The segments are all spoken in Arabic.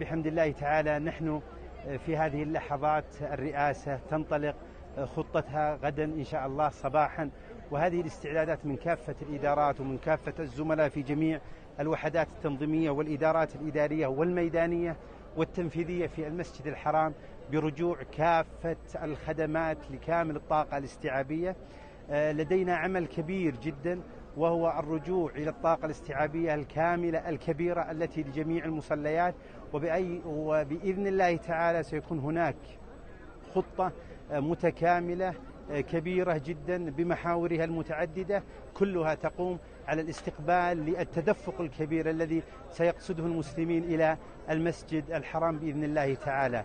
بحمد الله تعالى نحن في هذه اللحظات الرئاسة تنطلق خطتها غدا إن شاء الله صباحا، وهذه الاستعدادات من كافة الإدارات ومن كافة الزملاء في جميع الوحدات التنظيمية والإدارات الإدارية والميدانية والتنفيذية في المسجد الحرام برجوع كافة الخدمات لكامل الطاقة الاستيعابية. لدينا عمل كبير جدا وهو الرجوع إلى الطاقة الاستيعابية الكاملة الكبيرة التي لجميع المصليات، وبإذن الله تعالى سيكون هناك خطة متكاملة كبيرة جدا بمحاورها المتعددة، كلها تقوم على الاستقبال للتدفق الكبير الذي سيقصده المسلمين إلى المسجد الحرام بإذن الله تعالى.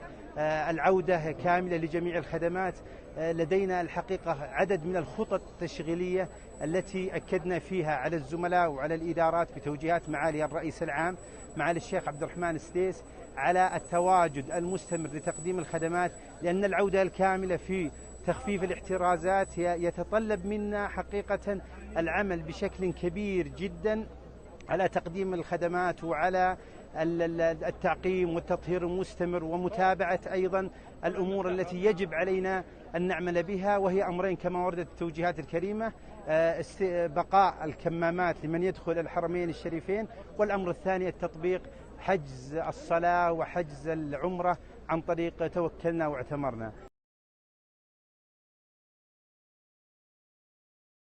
العودة كاملة لجميع الخدمات. لدينا الحقيقة عدد من الخطط التشغيلية التي أكدنا فيها على الزملاء وعلى الإدارات بتوجيهات معالي الرئيس العام معالي الشيخ عبد الرحمن السديس على التواجد المستمر لتقديم الخدمات، لأن العودة الكاملة في تخفيف الاحترازات يتطلب منا حقيقة العمل بشكل كبير جدا على تقديم الخدمات وعلى التعقيم والتطهير المستمر ومتابعة أيضا الأمور التي يجب علينا أن نعمل بها، وهي أمرين كما وردت التوجيهات الكريمة: بقاء الكمامات لمن يدخل الحرمين الشريفين، والأمر الثاني التطبيق حجز الصلاة وحجز العمرة عن طريق توكلنا واعتمرنا.